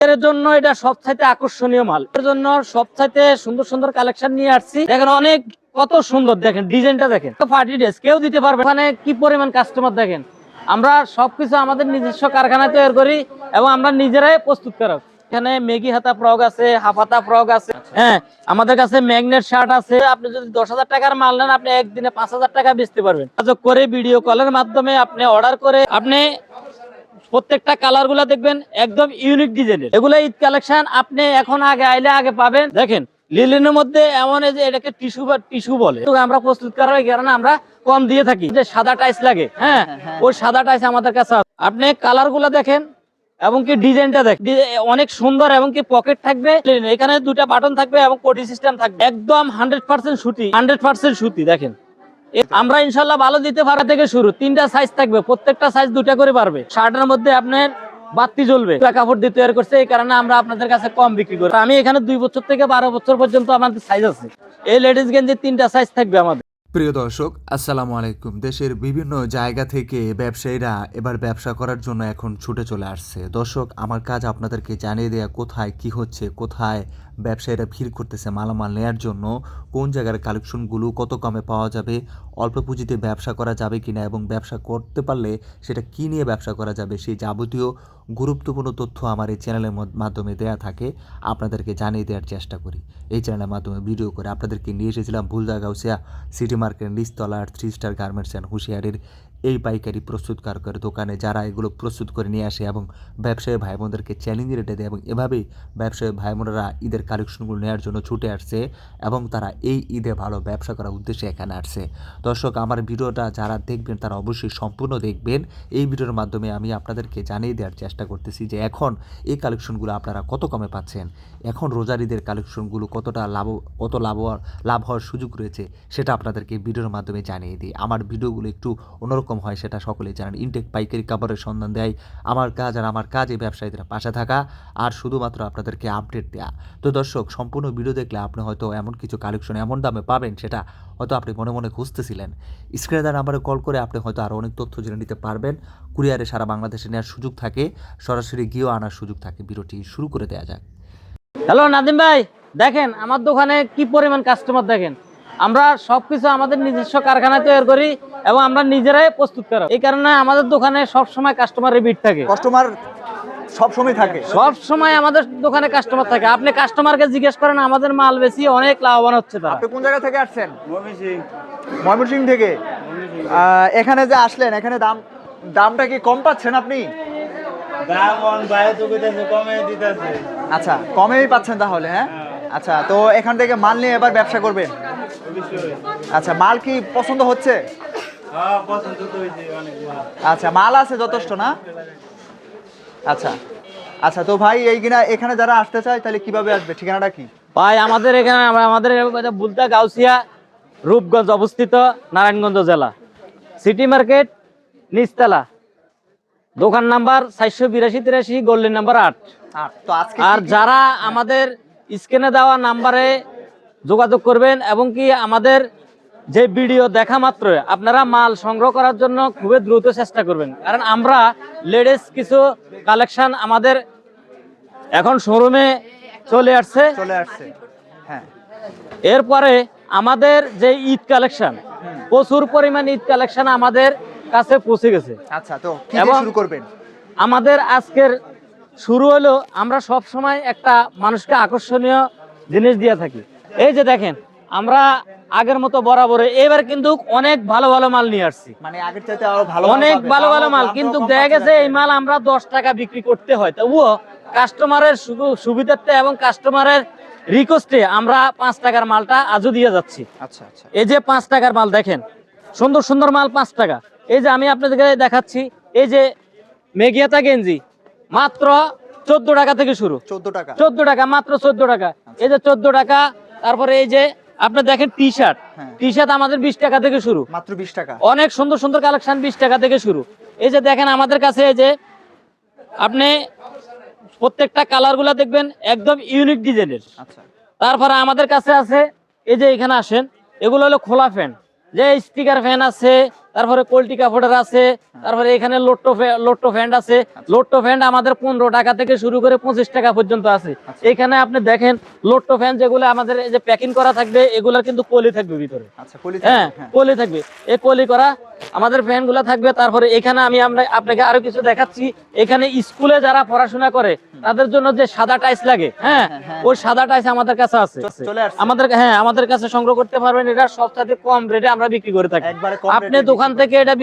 এর জন্য এটা সবচাইতে আকর্ষণীয় মাল, এর জন্য সবচাইতে সুন্দর সুন্দর কালেকশন নিয়ে আসছি। দেখেন অনেক কত সুন্দর, দেখেন ডিজাইনটা দেখেন, পার্টি ড্রেস কেউ দিতে পারবে। মানে কি পরিমাণ কাস্টমার দেখেন, আমরা সবকিছু আমাদের নিজস্ব কারখানায় তৈরি করি এবং আমরা নিজেরাই প্রস্তুত করি। এখানে মেগি হাতা ফ্রক আছে, হাফ হাতা ফ্রক আছে, হ্যাঁ আমাদের কাছে ম্যাগনেট শার্ট আছে। আপনি যদি 10,000 টাকার মাল নেন, আপনি একদিনে 5,000 টাকা বেচতে পারবেন। যোগাযোগ করে ভিডিও কলের মাধ্যমে আপনি অর্ডার করে আপনি প্রত্যেকটা কালার গুলা দেখবেন একদম ইউনিক ডিজাইনের। এগুলো ঈদ কালেকশন, আপনি এখন আগে আইলে আগে পাবেন। দেখেন লিলেনের মধ্যে এমন যে এটাকে টিস্যু বা টিস্যু বলে, আমরা প্রস্তুত করা হয় কারণে আমরা কম দিয়ে থাকি। যে সাদা টাইস লাগে, হ্যাঁ ওই সাদা টাইস আমাদের কাছে। আপনি কালার গুলা দেখেন এবং কি ডিজাইনটা দেখেন, অনেক সুন্দর এবং কি পকেট থাকবে। এখানে দুটা বাটন থাকবে এবং কোটি সিস্টেম থাকবে। একদম 100% সুতি, 100% সুতি। দেখেন আমরা ইনশাল্লাহ ভালো দিতে পারা থেকে শুরু। 3টা সাইজ থাকবে, প্রত্যেকটা সাইজ 2টা করে পারবে। শার্টের মধ্যে আপনার বাতি জ্বলবে, কাপড় দিয়ে তৈরি করছে, এই কারণে আমরা আপনাদের কাছে কম বিক্রি করি। আমি এখানে 2 বছর থেকে 12 বছর পর্যন্ত আমাদের সাইজ আছে। এই লেডিস গেঞ্জির 3টা সাইজ থাকবে আমাদের। প্রিয় দর্শক, আসসালামু আলাইকুম। দেশের বিভিন্ন জায়গা থেকে ব্যবসায়ীরা এবার ব্যবসা করার জন্য এখন ছুটে চলে আসছে। দর্শক, আমার কাজ আপনাদেরকে জানিয়ে দেয়া কোথায় কি হচ্ছে, কোথায় ব্যবসায়ীরা ভিড় করতেছে মালামাল নেওয়ার জন্য, কোন জায়গার কালেকশনগুলো কত কমে পাওয়া যাবে, অল্প পুঁজিতে ব্যবসা করা যাবে কিনা এবং ব্যবসা করতে পারলে সেটা কি নিয়ে ব্যবসা করা যাবে, সেই যাবতীয় গুরুত্বপূর্ণ তথ্য আমার এই চ্যানেলের মাধ্যমে দেয়া থাকে। আপনাদেরকে জানিয়ে দেওয়ার চেষ্টা করি। এই চ্যানেলের মাধ্যমে ভিডিও করে আপনাদেরকে নিয়ে এসেছিলাম ভুলদা গাউসিয়া সিটি মার্কেট নিচতলার 3 স্টার গার্মেন্টস অ্যান্ড হুঁশিয়ারির এই পাইকারি প্রস্তুতকারকের দোকানে, যারা এগুলো প্রস্তুত করে নিয়ে আসে এবং ব্যবসায়ী ভাই বোনদেরকে চ্যালেঞ্জ রেটে দেয় এবং এভাবেই ব্যবসায়ী ভাই বোনেরা ঈদের কালেকশনগুলো নেওয়ার জন্য ছুটে আসছে এবং তারা এই ঈদে ভালো ব্যবসা করার উদ্দেশ্যে এখানে আসছে। দর্শক, আমার ভিডিওটা যারা দেখবেন তারা অবশ্যই সম্পূর্ণ দেখবেন। এই ভিডিওর মাধ্যমে আমি আপনাদেরকে জানিয়ে দেওয়ার চেষ্টা করতেছি যে এখন এই কালেকশনগুলো আপনারা কত কমে পাচ্ছেন, এখন রোজার ঈদের কালেকশনগুলো কতটা লাভ হওয়ার সুযোগ রয়েছে, সেটা আপনাদেরকে ভিডিওর মাধ্যমে জানিয়ে দিই। আমার ভিডিওগুলো একটু অন্যরকম হয়, সেটা সকলেই জানেন। ইনটেক পাইকারি কাপড়ের সন্ধান দেয় আমার কাজ, আর আমার কাজ এই ব্যবসায়ীদের পাশে থাকা আর শুধুমাত্র আপনাদেরকে আপডেট দেওয়া। তো দর্শক, সম্পূর্ণ ভিডিও দেখলে আপনি হয়তো এমন কিছু কালেকশন এমন দামে পাবেন সেটা হয়তো আপনি মনে মনে খুঁজতেছিলেন। স্ক্রিনে দেওয়া নাম্বারে কল করে আপনি হয়তো আরও অনেক তথ্য জেনে নিতে পারবেন। কুরিয়ারে সারা বাংলাদেশে নেওয়ার সুযোগ থাকে, সরাসরি গিয়েও আনার সুযোগ থাকে। ভিডিওটি শুরু করে দেওয়া যাক। হ্যালো নাদিম ভাই, দেখেন আমার দোকানে কি পরিমাণ কাস্টমার। দেখেন আমরা সবকিছু আমাদের নিজস্ব কারখানায় তৈরি করি এবং আমরা নিজেরাই প্রস্তুত করি। এই কারণে আমাদের দোকানে সবসময় কাস্টমারের ভিড় থাকে। কাস্টমার সবসময় থাকে, সব সময় আমাদের দোকানে কাস্টমার থাকে। আপনি কাস্টমারকে জিজ্ঞেস করেন, আমাদের মাল বেশি অনেক লাভবান হচ্ছে তারা। আপনি কোন জায়গা থেকে আসছেন? ময়মনসিংহ থেকে। এখানে যে আসলেন, এখানে দামটা কি কম পাচ্ছেন আপনি? আচ্ছা, কমেই পাচ্ছেন তাহলে। হ্যাঁ আচ্ছা, তো এখান থেকে মাল নিয়ে এবার ব্যবসা করবেন? আচ্ছা, মাল কি পছন্দ হচ্ছে? আচ্ছা, মাল আছে যথেষ্ট না? আচ্ছা আচ্ছা, তো ভাই এখানে যারা আসতে চায় তাহলে কিভাবে আসবে, ঠিকানাটা কি? ভাই আমাদের এখানে আমাদের ভুলদা গাউসিয়া রূপগঞ্জ অবস্থিত, নারায়ণগঞ্জ জেলা, সিটি মার্কেট নিচতলা, দোকান নাম্বার 482-83, গোল্ডেন নাম্বার 8। তো আজকে আর যারা আমাদের স্ক্রিনে দেওয়া নাম্বারে যোগাযোগ করবেন এবং কি আমাদের যে ভিডিও দেখা মাত্র আপনারা মাল সংগ্রহ করার জন্য খুবই দ্রুত চেষ্টা করবেন, কারণ আমরা লেডিস কিছু কালেকশন আমাদের এখন শোরুমে চলে আসছে। হ্যাঁ, এরপরে আমাদের যে ঈদ কালেকশন, প্রচুর পরিমাণ ঈদ কালেকশন আমাদের কাছে পৌঁছে গেছে। আচ্ছা, তো কি দিয়ে শুরু করবেন? আমাদের আজকের শুরু হলো, আমরা সব সময় একটা মানুষকে আকর্ষণীয় জিনিস দিয়ে থাকি। এই যে দেখেন, আমরা আগের মতো বরাবর এবার কিন্তু অনেক ভালো ভালো মাল নিয়ে আসছি, মানে আগের চাইতে আরো ভালো, অনেক ভালো ভালো মাল। কিন্তু দেখা গেছে এই মাল আমরা 10 টাকা বিক্রি করতে হয়, তবুও কাস্টমারের সুবিধার্থে এবং কাস্টমারের রিকোয়েস্টে আমরা 5 টাকার মালটা আজও দিয়ে যাচ্ছি। আচ্ছা আচ্ছা, এই যে 5 টাকার মাল দেখেন, সুন্দর সুন্দর মাল 5 টাকা। এই যে আমি আপনাদেরকে দেখাচ্ছি, এই যে মেগিয়াতা গেঞ্জি মাত্র 14 টাকা থেকে শুরু। 14 টাকা, মাত্র 14 টাকা। এই যে 14 টাকা। তারপরে এই যে আপনি দেখেন টি শার্ট আমাদের 20 টাকা থেকে শুরু, মাত্র 20 টাকা। অনেক সুন্দর সুন্দর কালেকশন 20 টাকা থেকে শুরু। এই যে দেখেন আমাদের কাছে এই যে আপনি প্রত্যেকটা কালার গুলা দেখবেন একদম ইউনিক ডিজাইনের। আচ্ছা, তারপরে আমাদের কাছে আছে এই যে এখানে আসেন, এগুলো হলো খোলা ফ্যান, যে স্টিকার ফ্যান আছে, তারপরে কোল্টি কাপড়ের আছে, তারপরে এখানে লোট্টো ফ্যান্ড আছে। লোট্টো ফ্যান্ড আমাদের 15 টাকা থেকে শুরু করে 25 টাকা পর্যন্ত আছে। এখানে আপনি দেখেন লোট্টো ফ্যান যেগুলো আমাদের এই যে প্যাকিং করা থাকবে, এগুলো কিন্তু কলি থাকবে ভিতরে। আচ্ছা, কলি হ্যাঁ, থাকবে, হ্যাঁ। কলি থাকবে, এই কলি করা আমাদের ফ্যান গুলা থাকবে। তারপরে এখানে আমরা আপনাকে আরো কিছু দেখাচ্ছি। এখানে স্কুলে যারা পড়াশোনা করে তাদের জন্য যে সাদা টাইলস লাগে, হ্যাঁ, ওই সাদা টাইলস আমাদের কাছে আছে। চলে আসছে। আমাদের কাছে সংগ্রহ করতে পারবেন। এটা সবচেয়ে কম রেটে আমরা বিক্রি করে থাকি। একবারে কম আপনি রেটে দোকান থেকে এটা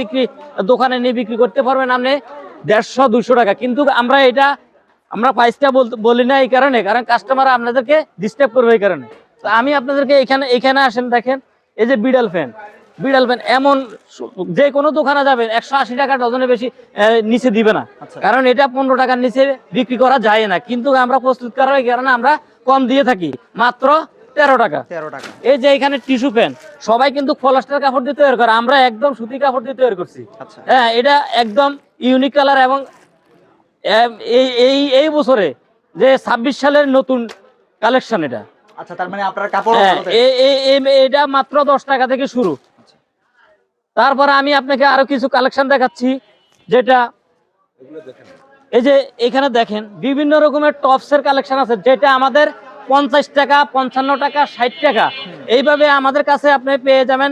দোকানে নিয়ে বিক্রি করতে পারবেন আপনি 150-200 টাকা। কিন্তু আমরা প্রাইসটা বলি না এই কারণে, কারণ কাস্টমার আপনাদেরকে ডিস্টার্ব করবে এই কারণে। তো আমি আপনাদেরকে এখানে আসেন, দেখেন এই যে বিড়াল ফ্যান এমন যে কোনো দোকানে যাবেন 180 টাকা ডজনের বেশি নিচে দিবে না। কারণ এটা 15 টাকার নিচে বিক্রি করা যায় না। কিন্তু আমরা প্রস্তুত করার কারণে আমরা কম দিয়ে থাকি, মাত্র 13 টাকা। এই যে এখানে টিস্যু ফ্যান সবাই কিন্তু পলিস্টার কাপড় দিয়ে তৈরি করে, আমরা একদম সুতি কাপড় দিয়ে তৈরি করছি। হ্যাঁ, এটা একদম ইউনিক কালার এবং এই বছরে যে 26 সালের নতুন কালেকশন এটা। আচ্ছা, তার মানে আপনার কাপড় এটা মাত্র 10 টাকা থেকে শুরু। তারপরে আমি আপনাকে আরো কিছু কালেকশন দেখাচ্ছি, যেটা এই যে এখানে দেখেন বিভিন্ন রকমের টপসের কালেকশন আছে, যেটা আমাদের 50 টাকা, 55 টাকা, 60 টাকা এইভাবে আমাদের কাছে আপনি পেয়ে যাবেন।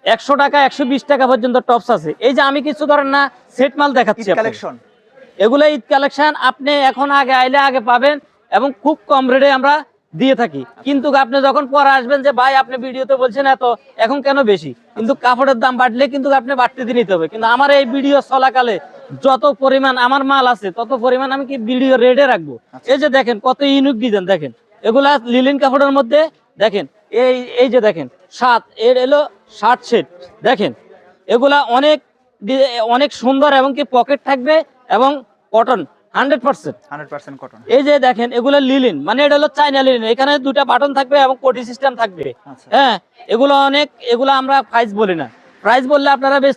100 টাকা, 120 টাকা পর্যন্ত টপস আছে। এই যে আমি কিছু ধরেন না সেট মাল দেখাচ্ছি, এগুলো ঈদ কালেকশন। আপনি এখন আগে আগে পাবেন এবং খুব কম রেটে আমরা দিয়ে থাকি। কিন্তু আপনি যখন পরে আসবেন যে ভাই আপনি ভিডিওতে বলছেন এত, এখন কেন বেশি, কিন্তু কাপড়ের দাম বাড়লে কিন্তু আপনি বাড়তে দিয়ে নিতে হবে। কিন্তু আমার এই ভিডিও চলাকালে যত পরিমাণ আমার মাল আছে তত পরিমাণ আমি কি ভিডিও রেটে রাখবো। এই যে দেখেন কত ইউনিক ডিজাইন, দেখেন এগুলা লিলিন কাপড়ের মধ্যে। দেখেন এই যে দেখেন শার্ট সেট, দেখেন এগুলা অনেক সুন্দর এবং কি পকেট থাকবে এবং কটন 100% কটন। এই যে দেখেন এগুলো লিলিন, মানে এটা হলো চাইনা লিলিন। এখানে 2টা বাটন থাকবে এবং কোটি সিস্টেম থাকবে। হ্যাঁ, এগুলো আমরা প্রাইস বলি না, প্রাইস বললে আপনারা বেশ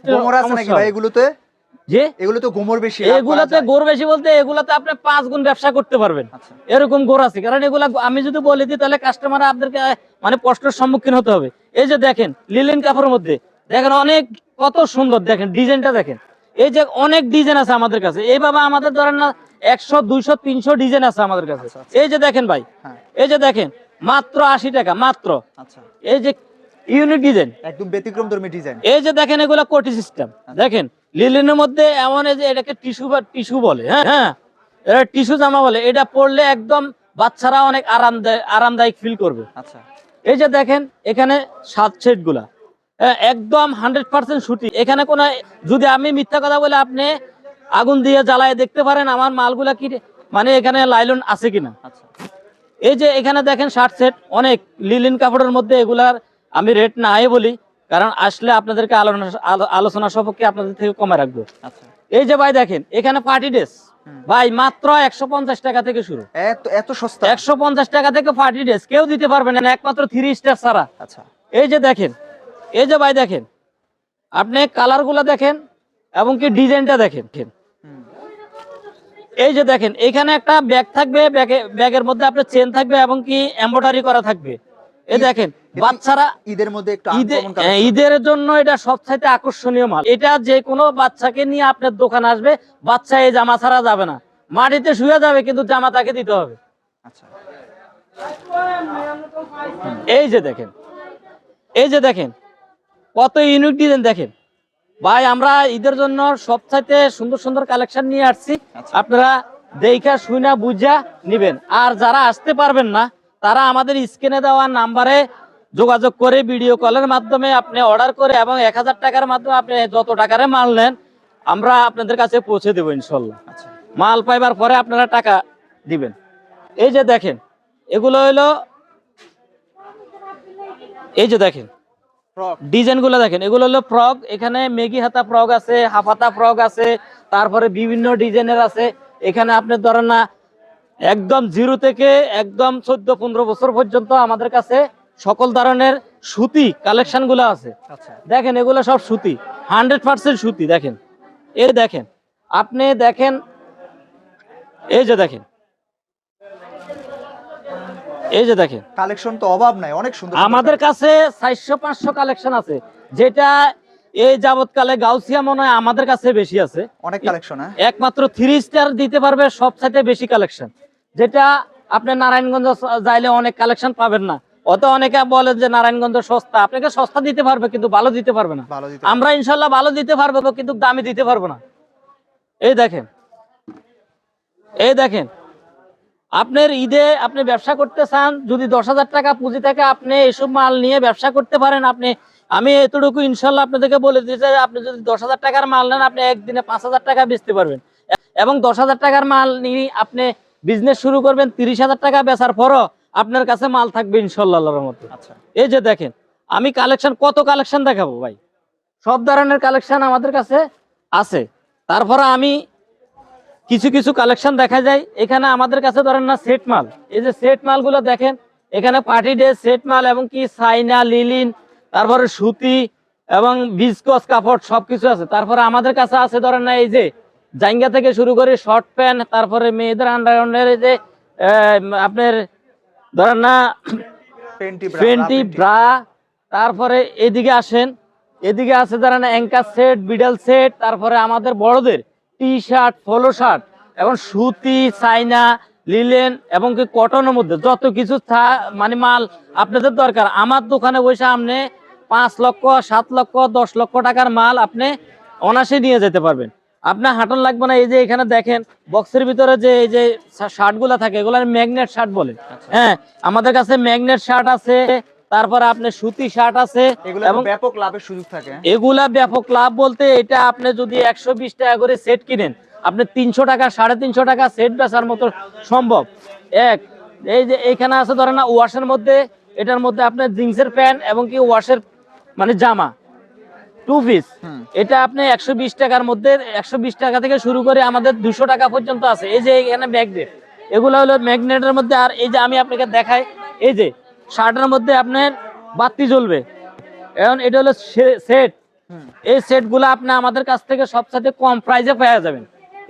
এগুলোতে গোমর বেশি। এগুলোতে গোর বেশি বলতে এগুলোতে আপনি 5 গুণ ব্যবসা করতে পারবেন, এরকম গোর আছে। কারণ এগুলা আমি যদি বলে দিই তাহলে কাস্টমার আপনাদেরকে মানে কষ্টের সম্মুখীন হতে হবে। এই যে দেখেন লিলিন কাপড়ের মধ্যে দেখেন কত সুন্দর, দেখেন ডিজাইনটা দেখেন। এই যে অনেক ডিজাইন আছে আমাদের কাছে, এইভাবে আমাদের ধরেন না 100, 200, 300 ডিজাইন আছে আমাদের কাছে। এই যে দেখেন ভাই, এই যে দেখেন মাত্র 80 টাকা মাত্র। এই যে ইউনিক ডিজাইন, একদম ব্যতিক্রমধর্মী ডিজাইন। এই যে দেখেন এগুলা কোটি সিস্টেম, দেখেন লিলিনের মধ্যে এমন এই যে এটাকে টিস্যু বলে। হ্যাঁ, এটা টিস্যু জামা বলে। এটা পরলে একদম বাচ্চারা অনেক আরামদায়ক ফিল করবে। আচ্ছা, এই যে দেখেন এখানে সাত সেট গুলা একদম 100% সুতি। এখানে কোন যদি আমি মিথ্যা কথা বলে আপনি আগুন দিয়ে জ্বালায় দেখতে পারেন আমার মালগুলা কি মানে এখানে লাইলন আছে কিনা। এই যে এখানে দেখেন শার্ট সেট অনেক লিলিন কাপড়ের মধ্যে, এগুলার আমি রেট নাই বলি, কারণ আসলে আপনাদেরকে আলোচনা সপক্ষে আপনাদের থেকে কমে রাখবো। এই যে ভাই দেখেন এখানে পার্টি ড্রেস ভাই মাত্র 150 টাকা থেকে শুরু। এত সস্তা? 150 টাকা থেকে পার্টি ড্রেস কেউ দিতে পারবে না, একমাত্র 3 স্টার ছাড়া। আচ্ছা, এই যে দেখেন, এই যে ভাই দেখেন আপনি কালার গুলা দেখেন এবং কি ডিজাইনটা দেখেন। এই যে দেখেন এখানে একটা ব্যাগ থাকবে, ব্যাগের মধ্যে আপনার চেন থাকবে এবং কি এমব্রয়ডারি করা থাকবে। এই দেখেন বাচ্চারা ঈদের মধ্যে ঈদের জন্য এটা সবচাইতে আকর্ষণীয় মাল। এটা যে কোনো বাচ্চাকে নিয়ে আপনার দোকানে আসবে, বাচ্চা এই জামা ছাড়া যাবে না, মাটিতে শুয়ে যাবে কিন্তু জামা তাকে দিতে হবে। এই যে দেখেন, এই যে দেখেন কত ইউনিক ডিজাইন দেখেন ভাই। আমরা ঈদের জন্য সবচাইতে সুন্দর সুন্দর কালেকশন নিয়ে আসছি, আপনারা দেখা শুনা বুঝা নিবেন। আর যারা আসতে পারবেন না তারা আমাদের স্ক্রিনে দেওয়া নাম্বারে যোগাযোগ করে ভিডিও কলের মাধ্যমে আপনি অর্ডার করে এবং 1000 টাকার মাধ্যমে আপনি যত টাকারে মাল নেন আমরা আপনাদের কাছে পৌঁছে দেবো ইনশাল্লাহ। মাল পাইবার পরে আপনারা টাকা দিবেন। এই যে দেখেন এগুলো হলো, এই যে দেখেন ডিজাইন গুলো দেখেন, এগুলো হলো ফ্রক। এখানে মেগি হাতা ফ্রক আছে, হাফ হাতা ফ্রক আছে, তারপরে বিভিন্ন ডিজাইনের আছে। এখানে আপনি ধরেন না একদম 0 থেকে একদম 14-15 বছর পর্যন্ত আমাদের কাছে সকল ধরনের সুতি কালেকশন গুলো আছে। দেখেন এগুলো সব সুতি, 100% সুতি। দেখেন এই দেখেন আপনি দেখেন, এই যে দেখেন, এই যে দেখেন কালেকশন তো অভাব নাই, অনেক সুন্দর। আমাদের কাছে 400-500 কালেকশন আছে, যেটা এই যাবৎকালে গাউসিয়া মনে হয় আমাদের কাছে বেশি আছে, অনেক কালেকশন। হ্যাঁ, একমাত্র 3 স্টার দিতে পারবে সবচাইতে বেশি কালেকশন, যেটা আপনি নারায়ণগঞ্জ যাইলে অনেক কালেকশন পাবেন না। অত অনেকে বলে যে নারায়ণগঞ্জ সস্তা, আপনাকে সস্তা দিতে পারবে কিন্তু ভালো দিতে পারবে না। ভালো দিতে আমরা ইনশাল্লাহ ভালো দিতে পারবো কিন্তু দামি দিতে পারবো না। এই দেখেন, এই দেখেন, আপনার ঈদে আপনি ব্যবসা করতে চান, যদি 10,000 টাকা পুঁজি থাকে আপনি এসব মাল নিয়ে ব্যবসা করতে পারেন। আমি এতটুকু ইনশাল্লাহ আপনাদেরকে বলে দিতে চাই, আপনি যদি 10,000 টাকার মাল নেন আপনি একদিনে 5,000 টাকা বেচতে পারবেন, এবং 10,000 টাকার মাল নিয়ে আপনি বিজনেস শুরু করবেন, 30,000 টাকা বেচার পরও আপনার কাছে মাল থাকবে ইনশাল্লাহ আল্লাহর মতো। আচ্ছা, এই যে দেখেন, আমি কত কালেকশন দেখাবো ভাই, সব ধরনের কালেকশন আমাদের কাছে আছে। তারপরে আমি কিছু কালেকশন দেখা যায় এখানে আমাদের কাছে, ধরেন না সেট মাল, এই যে সেট মালগুলো দেখেন, এখানে পার্টি ড্রেস সেট মাল এবং কি চাইনা, লিলিন, তারপরে সুতি এবং বিস্কস কাপড় সবকিছু আছে। তারপরে আমাদের কাছে আছে ধরেন না এই যে জাইঙ্গা থেকে শুরু করে শর্ট প্যান্ট, তারপরে মেয়েদের আন্ডারগ্রাউন্ডের এই যে আপনার ধরেন না পেন্টি ব্রা, তারপরে এদিকে আসেন, এদিকে আছে ধরেন অ্যাঙ্কার সেট, বিডাল সেট, তারপরে আমাদের বড়দের টি শার্ট, পোলো শার্ট এবং সুতি, চাইনা, লিলেন এবং কি কটনের মধ্যে যত কিছু মানে মাল আপনাদের দরকার, আমার দোকানে বসে আপনি 5 লক্ষ, 7 লক্ষ, 10 লক্ষ টাকার মাল আপনি অনায়াসে নিয়ে যেতে পারবেন। আপনার হাঁটন লাগবে না। এই যে এখানে দেখেন বক্সের ভিতরে যে এই যে শার্ট গুলা থাকে, এগুলো ম্যাগনেট শার্ট বলে। হ্যাঁ, আমাদের কাছে ম্যাগনেট শার্ট আছে, তারপরে আপনার সুতি শার্ট আছে, এবং ব্যাপক লাভের সুযোগ থাকে। এগুলা ব্যাপক লাভ বলতে, এটা আপনি যদি 120 টাকা করে সেট কিনেন, আপনি 300 টাকা, 350 টাকা সেট বেচার মতো সম্ভব। এই যে এখানে আছে ধরেন না ওয়াশের মধ্যে, এটার মধ্যে আপনার জিন্সের প্যান্ট এবং কি ওয়াশের মানে জামা 2 পিস, এটা আপনি 120 টাকার মধ্যে, 120 টাকা থেকে শুরু করে আমাদের 200 টাকা পর্যন্ত আছে। এই যে এখানে ম্যাগনেট, এগুলো হলো ম্যাগনেটের মধ্যে। আর এই যে আমি আপনাকে দেখাই, এই যে শার্টের মধ্যে আপনার বাতি জ্বলবে, এখন এটা হলো সেট। এই সেট গুলো আপনি আমাদের কাছ থেকে সবচেয়ে কম প্রাইসে পেয়ে যাবেন।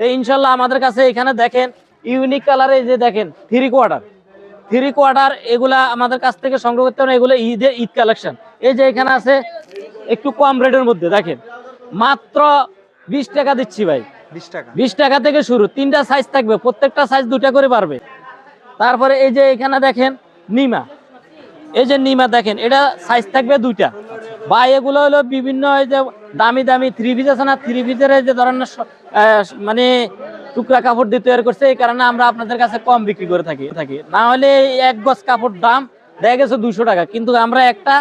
এই ইনশাল্লাহ আমাদের কাছে এখানে দেখেন ইউনিক কালারে, এই যে দেখেন 3 কোয়ার্টার, এগুলা আমাদের কাছ থেকে সংগ্রহ করতে হবে। এগুলো ঈদ কালেকশন। এই যে এখানে আছে একটু কম রেটের মধ্যে, দেখেন মাত্র 20 টাকা দিচ্ছি ভাই, 20 টাকা থেকে শুরু। 3টা সাইজ থাকবে, প্রত্যেকটা সাইজ 2টা করে পারবে। তারপরে এই যে এখানে দেখেন নিমা, এই যে নিমা দেখেন, এটা সাইজ থাকবে 2টা। বা এগুলো হলো বিভিন্ন এই যে দামি 3 পিস আছে না, 3 পিসের যে ধরেন মানে টুকরা কাপড় দিয়ে তৈরি করছে, এই কারণে আমরা আপনাদের কাছে কম বিক্রি করে থাকি। না হলে এক গজ কাপড় দাম দেখা গেছে 200 টাকা, কিন্তু আমরা একটা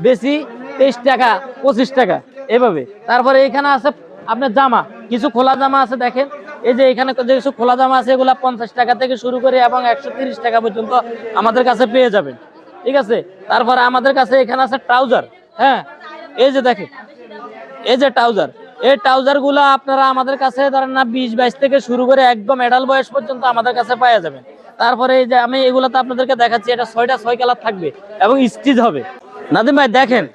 বেশি 23 টাকা, 25 টাকা এভাবে। তারপরে এখানে আছে আপনার জামা, কিছু খোলা জামা আছে, দেখেন এই যে এখানে যে কিছু খোলা জামা আছে, এগুলা 50 টাকা থেকে শুরু করে এবং 130 টাকা পর্যন্ত আমাদের কাছে পেয়ে যাবেন, ঠিক আছে। তারপরে আমাদের কাছে এখানে আছে ট্রাউজার। হ্যাঁ, এই যে দেখেন, এই যে ট্রাউজার, এই ট্রাউজার গুলা আপনারা আমাদের কাছে ধরেন না 20-22 থেকে শুরু করে একদম অ্যাডাল্ট বয়স পর্যন্ত আমাদের কাছে পাওয়া যাবেন। তারপরে এই যে আমি এগুলো তো আপনাদেরকে দেখাচ্ছি, এটা 6 কালার থাকবে এবং স্টিচ হবে। নাদিম ভাই দেখেন,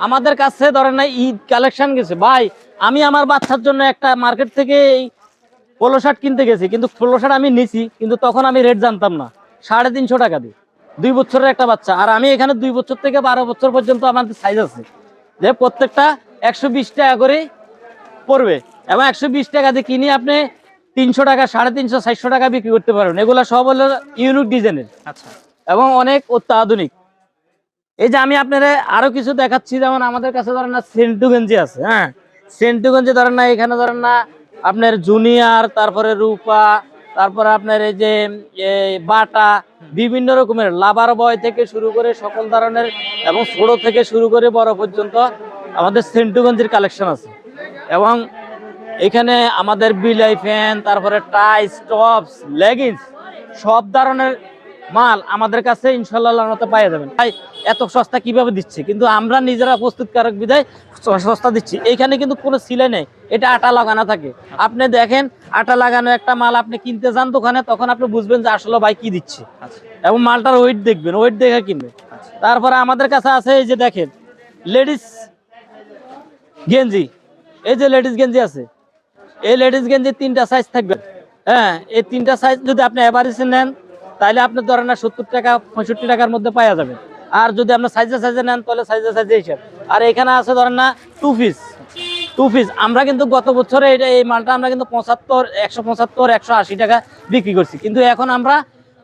আমাদের কাছে ধরেন না ঈদ কালেকশন গেছে ভাই। আমি আমার বাচ্চার জন্য একটা মার্কেট থেকে এই পোলো শার্ট কিনতে গেছি, কিন্তু পোলো শার্ট আমি নিছি, কিন্তু তখন আমি রেট জানতাম না, 350 টাকা দিয়ে 2 বছরের একটা বাচ্চা। আর আমি এখানে 2 বছর থেকে 12 বছর পর্যন্ত আমাদের সাইজ আছে, যে প্রত্যেকটা 120 টাকা করে পড়বে, এবং 120 টাকা দিয়ে কিনে আপনি 300 টাকা, 350, 400 টাকা বিক্রি করতে পারবেন। এগুলা সব হলো ইউনিক ডিজাইনের, আচ্ছা, এবং অনেক অত্যাধুনিক। এই যে আমি আপনারা আরো কিছু দেখাচ্ছি, যেমন আমাদের কাছে ধরেন না সেন্টু গেঞ্জি আছে। হ্যাঁ, সেন্টু গেঞ্জি ধরেন না, এখানে ধরেন না আপনার জুনিয়র, তারপরে রূপা, তারপরে আপনার এই যে বাটা, বিভিন্ন রকমের লাভার বয় থেকে শুরু করে সকল ধরনের, এবং ছোট থেকে শুরু করে বড় পর্যন্ত আমাদের সেন্টু গেঞ্জির কালেকশন আছে। এবং এখানে আমাদের বিলাই ফ্যান, তারপরে টাইস, টপস, লেগিংস, সব ধরনের মাল আমাদের কাছে ইনশাআল্লাহ পাওয়া যাবেন। ভাই এত সস্তা কিভাবে দিচ্ছে? কিন্তু আমরা নিজেরা প্রস্তুতকারক বিধায় সস্তা দিচ্ছি। এইখানে কিন্তু কোনো সিলাই নেই, এটা আটা লাগানো থাকে। আপনি দেখেন আটা লাগানো একটা মাল আপনি কিনতে যান দোকানে, তখন আপনি বুঝবেন যে আসলে ভাই কি দিচ্ছে, এবং মালটার ওয়েট দেখবেন, ওয়েট দেখে কিনবে। তারপরে আমাদের কাছে আছে এই যে দেখেন লেডিস গেঞ্জি, এই যে লেডিস গেঞ্জি আছে, এই লেডিস গেঞ্জি 3টা সাইজ থাকবে। হ্যাঁ, এই 3টা সাইজ যদি আপনি এভারেজে নেন, তাহলে আপনি ধরেন না 70 টাকা 65 টাকার মধ্যে পাওয়া যাবে। আর যদি আপনি সাইজে নেন তাহলে সাইজে হিসাব। আর এখানে আছে ধরেন না 2 পিস আমরা কিন্তু গত বছরে এই মালটা আমরা কিন্তু 75, 175, 180 টাকা বিক্রি করছি, কিন্তু এখন আমরা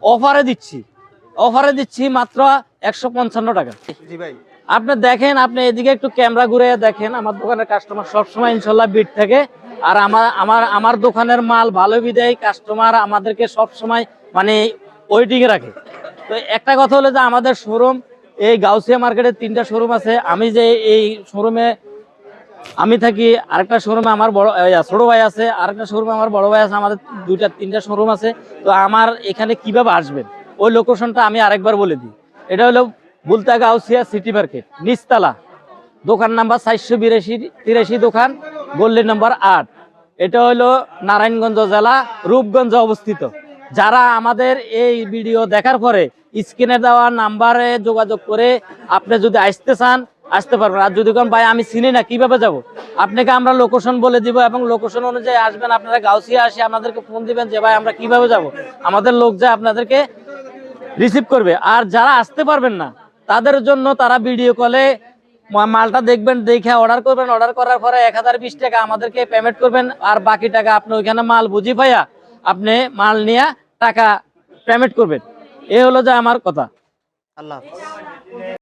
অফারে দিচ্ছি মাত্র 155 টাকা। জি ভাই। আপনি দেখেন, আপনি এদিকে একটু ক্যামেরা ঘুরে দেখেন, আমার দোকানের কাস্টমার সবসময় ইনশাল্লাহ বিট থাকে। আর আমার দোকানের মাল ভালো বিদায় কাস্টমার আমাদেরকে সবসময় মানে ওয়েটিং এ রাখে। তো একটা কথা হলো যে আমাদের শোরুম এই গাউসিয়া মার্কেটে 3টা শোরুম আছে। আমি যে এই শোরুমে আমি থাকি, আরেকটা শোরুমে আমার ছোট ভাই আছে, আরেকটা শোরুমে আমার বড় ভাই আছে, আমাদের 2-3টা শোরুম আছে। তো আমার এখানে কিভাবে আসবেন ওই লোকেশনটা আমি আরেকবার বলে দিই। এটা হলো বুলতা গাউসিয়া সিটি মার্কেট, নিচতলা, দোকান নাম্বার 482-83 দোকান, গল্লি নাম্বার 8। এটা হলো নারায়ণগঞ্জ জেলা, রূপগঞ্জে অবস্থিত। যারা আমাদের এই ভিডিও দেখার পরে স্ক্রিনে দেওয়া নাম্বারে যোগাযোগ করে আপনি যদি আসতে চান আসতে পারবেন। আর যদি কোন ভাই আমি চিনি না কিভাবে যাব, আপনাকে আমরা লোকেশন বলে দিব এবং লোকেশন অনুযায়ী আসবেন। আপনারা গাউসিয়া আসে আমাদেরকে ফোন দিবেন যে ভাই আমরা কিভাবে যাব, আমাদের লোক যায় আপনাদেরকে রিসিভ করবে। আর যারা আসতে পারবেন না তাদের জন্য তারা ভিডিও কলে মালটা দেখবেন, দেখে অর্ডার করবেন। অর্ডার করার পরে 1020 টাকা আমাদেরকে পেমেন্ট করবেন, আর বাকি টাকা আপনি ওইখানে মাল বুঝি পাইয়া আপনি মাল নিয়ে টাকা পেমেন্ট করবেন। এই হলো যে আমার কথা। আল্লাহ হাফেজ।